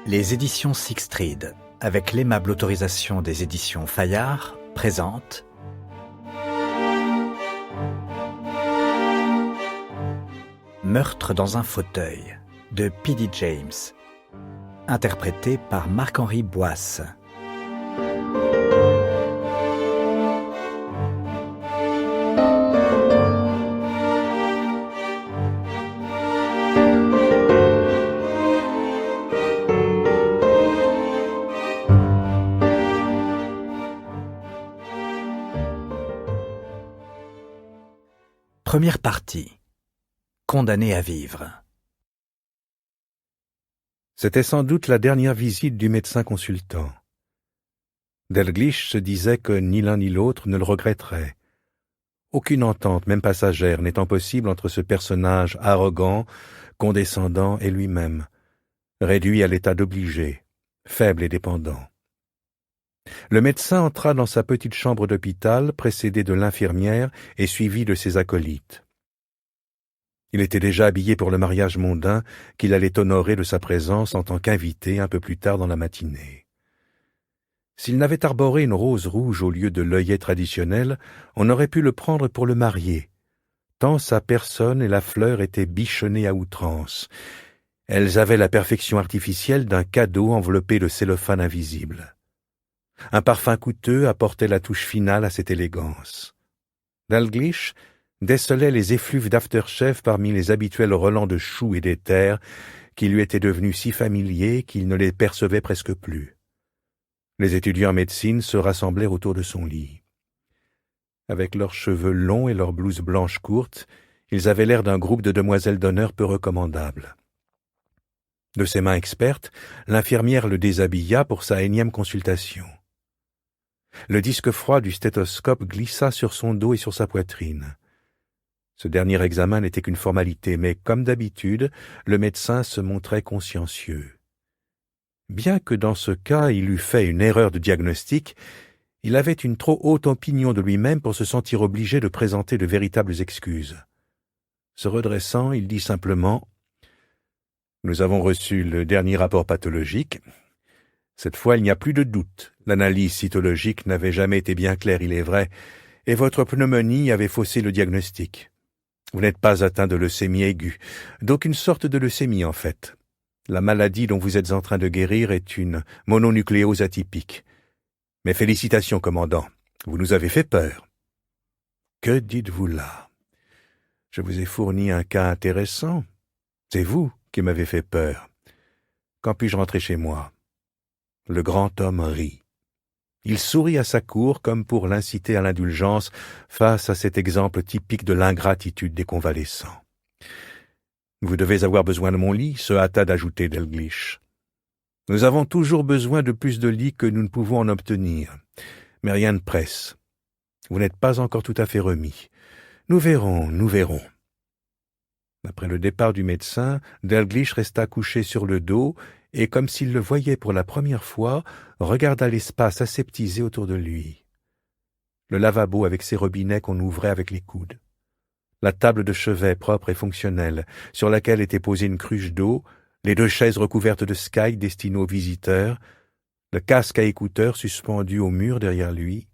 Les éditions Sixtreed, avec l'aimable autorisation des éditions Fayard, présentent Meurtre dans un fauteuil de P.D. James, interprété par Marc-Henri Boisse. Première partie. Condamné à vivre. C'était sans doute la dernière visite du médecin consultant. Dalglish se disait que ni l'un ni l'autre ne le regretterait. Aucune entente, même passagère, n'étant possible entre ce personnage arrogant, condescendant et lui-même, réduit à l'état d'obligé, faible et dépendant. Le médecin entra dans sa petite chambre d'hôpital, précédé de l'infirmière et suivi de ses acolytes. Il était déjà habillé pour le mariage mondain qu'il allait honorer de sa présence en tant qu'invité un peu plus tard dans la matinée. S'il n'avait arboré une rose rouge au lieu de l'œillet traditionnel, on aurait pu le prendre pour le marié, tant sa personne et la fleur étaient bichonnées à outrance. Elles avaient la perfection artificielle d'un cadeau enveloppé de cellophane invisible. Un parfum coûteux apportait la touche finale à cette élégance. Dalglish décelait les effluves d'aftershave parmi les habituels relents de choux et d'éther qui lui étaient devenus si familiers qu'il ne les percevait presque plus. Les étudiants en médecine se rassemblèrent autour de son lit. Avec leurs cheveux longs et leurs blouses blanches courtes, ils avaient l'air d'un groupe de demoiselles d'honneur peu recommandables. De ses mains expertes, l'infirmière le déshabilla pour sa énième consultation. Le disque froid du stéthoscope glissa sur son dos et sur sa poitrine. Ce dernier examen n'était qu'une formalité, mais comme d'habitude, le médecin se montrait consciencieux. Bien que dans ce cas il eût fait une erreur de diagnostic, il avait une trop haute opinion de lui-même pour se sentir obligé de présenter de véritables excuses. Se redressant, il dit simplement « Nous avons reçu le dernier rapport pathologique. Cette fois, il n'y a plus de doute. L'analyse cytologique n'avait jamais été bien claire, il est vrai, et votre pneumonie avait faussé le diagnostic. Vous n'êtes pas atteint de leucémie aiguë, d'aucune sorte de leucémie en fait. La maladie dont vous êtes en train de guérir est une mononucléose atypique. Mes félicitations, commandant. Vous nous avez fait peur. Que dites-vous là? Je vous ai fourni un cas intéressant. C'est vous qui m'avez fait peur. Quand puis-je rentrer chez moi? Le grand homme rit. Il sourit à sa cour comme pour l'inciter à l'indulgence face à cet exemple typique de l'ingratitude des convalescents. « Vous devez avoir besoin de mon lit » se hâta d'ajouter Dalglish. « Nous avons toujours besoin de plus de lits que nous ne pouvons en obtenir. Mais rien ne presse. Vous n'êtes pas encore tout à fait remis. Nous verrons, nous verrons. » Après le départ du médecin, Dalglish resta couché sur le dos et, comme s'il le voyait pour la première fois, regarda l'espace aseptisé autour de lui. Le lavabo avec ses robinets qu'on ouvrait avec les coudes. La table de chevet propre et fonctionnelle, sur laquelle était posée une cruche d'eau, les 2 chaises recouvertes de sky destinées aux visiteurs, le casque à écouteurs suspendu au mur derrière lui,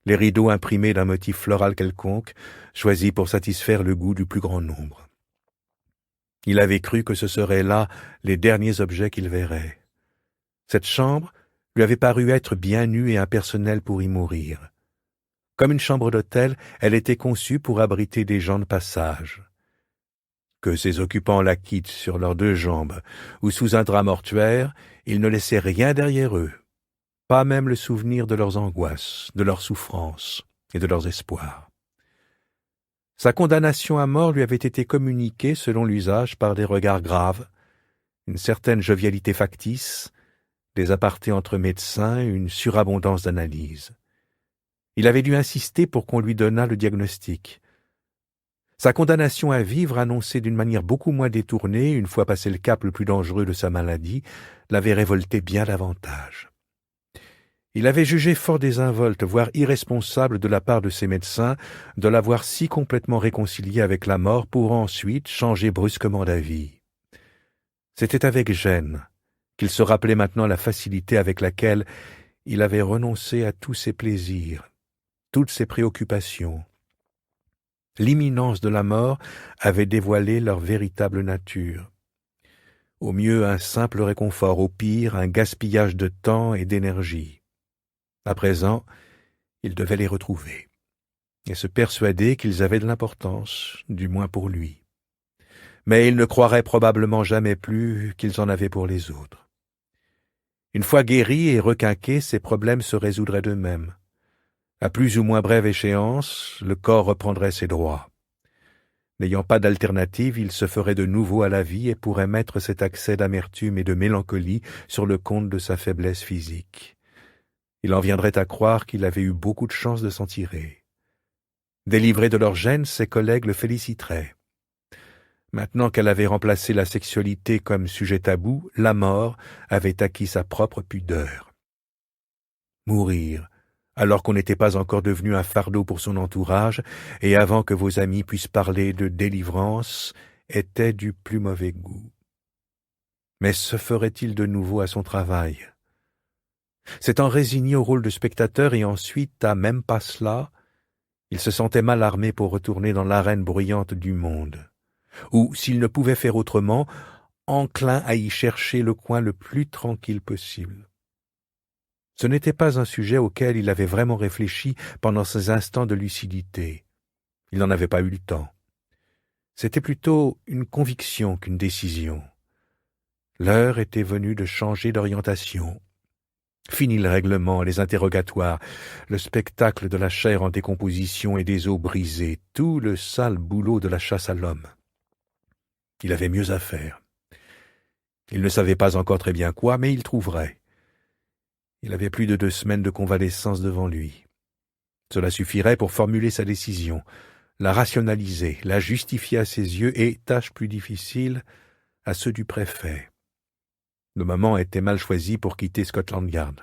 les rideaux imprimés d'un motif floral quelconque, choisi pour satisfaire le goût du plus grand nombre. Il avait cru que ce seraient là les derniers objets qu'il verrait. Cette chambre lui avait paru être bien nue et impersonnelle pour y mourir. Comme une chambre d'hôtel, elle était conçue pour abriter des gens de passage. Que ses occupants la quittent sur leurs 2 jambes ou sous un drap mortuaire, ils ne laissaient rien derrière eux, pas même le souvenir de leurs angoisses, de leurs souffrances et de leurs espoirs. Sa condamnation à mort lui avait été communiquée selon l'usage par des regards graves, une certaine jovialité factice, des apartés entre médecins et une surabondance d'analyse. Il avait dû insister pour qu'on lui donnât le diagnostic. Sa condamnation à vivre, annoncée d'une manière beaucoup moins détournée, une fois passé le cap le plus dangereux de sa maladie, l'avait révolté bien davantage. Il avait jugé fort désinvolte, voire irresponsable de la part de ses médecins, de l'avoir si complètement réconcilié avec la mort pour ensuite changer brusquement d'avis. C'était avec gêne qu'il se rappelait maintenant la facilité avec laquelle il avait renoncé à tous ses plaisirs, toutes ses préoccupations. L'imminence de la mort avait dévoilé leur véritable nature. Au mieux un simple réconfort, au pire un gaspillage de temps et d'énergie. À présent, il devait les retrouver, et se persuader qu'ils avaient de l'importance, du moins pour lui. Mais il ne croirait probablement jamais plus qu'ils en avaient pour les autres. Une fois guéris et requinqués, ces problèmes se résoudraient d'eux-mêmes. À plus ou moins brève échéance, le corps reprendrait ses droits. N'ayant pas d'alternative, il se ferait de nouveau à la vie et pourrait mettre cet accès d'amertume et de mélancolie sur le compte de sa faiblesse physique. Il en viendrait à croire qu'il avait eu beaucoup de chance de s'en tirer. Délivré de leur gêne, ses collègues le féliciteraient. Maintenant qu'elle avait remplacé la sexualité comme sujet tabou, la mort avait acquis sa propre pudeur. Mourir, alors qu'on n'était pas encore devenu un fardeau pour son entourage, et avant que vos amis puissent parler de délivrance, était du plus mauvais goût. Mais se ferait-il de nouveau à son travail? S'étant résigné au rôle de spectateur et ensuite à même pas cela, il se sentait mal armé pour retourner dans l'arène bruyante du monde, ou, s'il ne pouvait faire autrement, enclin à y chercher le coin le plus tranquille possible. Ce n'était pas un sujet auquel il avait vraiment réfléchi pendant ces instants de lucidité. Il n'en avait pas eu le temps. C'était plutôt une conviction qu'une décision. L'heure était venue de changer d'orientation. Fini le règlement, les interrogatoires, le spectacle de la chair en décomposition et des os brisés, tout le sale boulot de la chasse à l'homme. Il avait mieux à faire. Il ne savait pas encore très bien quoi, mais il trouverait. Il avait plus de 2 semaines de convalescence devant lui. Cela suffirait pour formuler sa décision, la rationaliser, la justifier à ses yeux et, tâche plus difficile, à ceux du préfet. Le moment était mal choisi pour quitter Scotland Yard.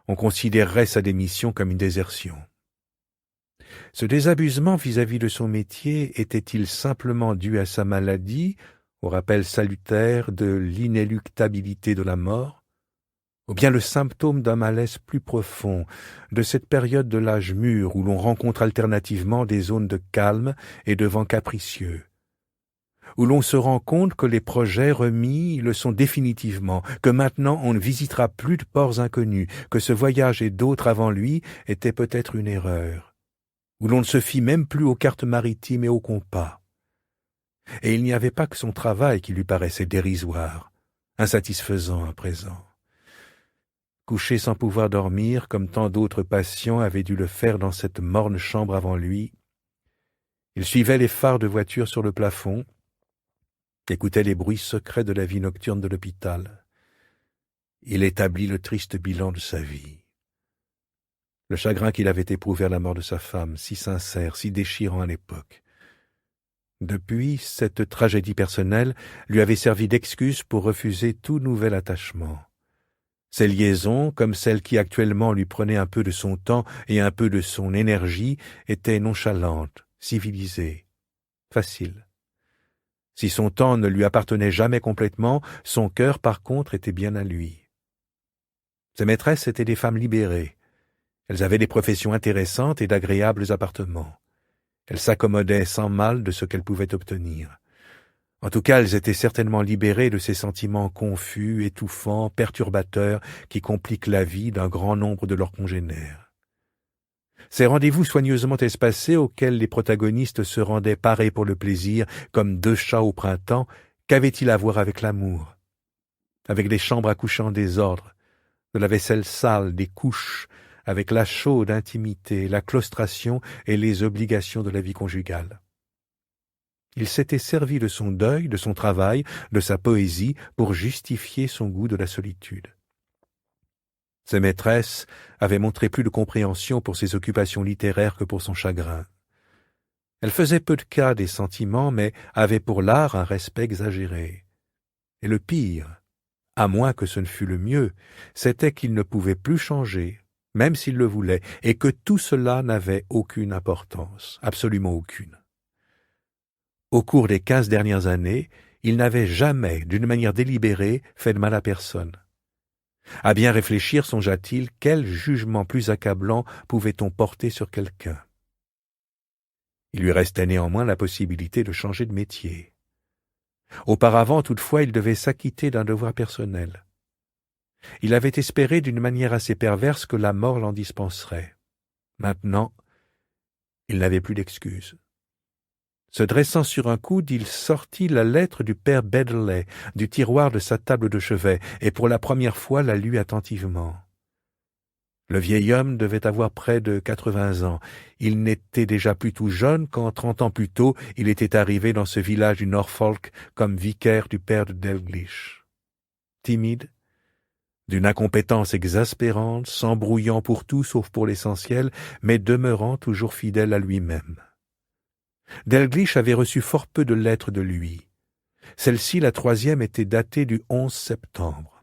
On considérerait sa démission comme une désertion. Ce désabusement vis-à-vis de son métier était-il simplement dû à sa maladie, au rappel salutaire de l'inéluctabilité de la mort, ou bien le symptôme d'un malaise plus profond, de cette période de l'âge mûr où l'on rencontre alternativement des zones de calme et de vents capricieux, où l'on se rend compte que les projets remis le sont définitivement, que maintenant on ne visitera plus de ports inconnus, que ce voyage et d'autres avant lui étaient peut-être une erreur, où l'on ne se fie même plus aux cartes maritimes et aux compas. Et il n'y avait pas que son travail qui lui paraissait dérisoire, insatisfaisant à présent. Couché sans pouvoir dormir, comme tant d'autres patients avaient dû le faire dans cette morne chambre avant lui, il suivait les phares de voitures sur le plafond, écoutait les bruits secrets de la vie nocturne de l'hôpital. Il établit le triste bilan de sa vie. Le chagrin qu'il avait éprouvé à la mort de sa femme, si sincère, si déchirant à l'époque. Depuis, cette tragédie personnelle lui avait servi d'excuse pour refuser tout nouvel attachement. Ces liaisons, comme celles qui actuellement lui prenaient un peu de son temps et un peu de son énergie, étaient nonchalantes, civilisées, faciles. Si son temps ne lui appartenait jamais complètement, son cœur, par contre, était bien à lui. Ses maîtresses étaient des femmes libérées. Elles avaient des professions intéressantes et d'agréables appartements. Elles s'accommodaient sans mal de ce qu'elles pouvaient obtenir. En tout cas, elles étaient certainement libérées de ces sentiments confus, étouffants, perturbateurs qui compliquent la vie d'un grand nombre de leurs congénères. Ces rendez-vous soigneusement espacés auxquels les protagonistes se rendaient parés pour le plaisir, comme 2 chats au printemps, qu'avaient-ils à voir avec l'amour? Avec des chambres à coucher en désordre, de la vaisselle sale, des couches, avec la chaude intimité, la claustration et les obligations de la vie conjugale. Il s'était servi de son deuil, de son travail, de sa poésie pour justifier son goût de la solitude. Ses maîtresses avaient montré plus de compréhension pour ses occupations littéraires que pour son chagrin. Elles faisaient peu de cas des sentiments, mais avaient pour l'art un respect exagéré. Et le pire, à moins que ce ne fût le mieux, c'était qu'il ne pouvait plus changer, même s'il le voulait, et que tout cela n'avait aucune importance, absolument aucune. Au cours des 15 dernières années, il n'avait jamais, d'une manière délibérée, fait de mal à personne. À bien réfléchir, songea-t-il, quel jugement plus accablant pouvait-on porter sur quelqu'un? Il lui restait néanmoins la possibilité de changer de métier. Auparavant, toutefois, il devait s'acquitter d'un devoir personnel. Il avait espéré d'une manière assez perverse que la mort l'en dispenserait. Maintenant, il n'avait plus d'excuse. Se dressant sur un coude, il sortit la lettre du père Bedley du tiroir de sa table de chevet et pour la première fois la lut attentivement. Le vieil homme devait avoir près de 80 ans. Il n'était déjà plus tout jeune quand, 30 ans plus tôt, il était arrivé dans ce village du Norfolk comme vicaire du père de Dalglish. Timide, d'une incompétence exaspérante, s'embrouillant pour tout sauf pour l'essentiel, mais demeurant toujours fidèle à lui-même. Dalglish avait reçu fort peu de lettres de lui. Celle-ci, la troisième, était datée du 11 septembre.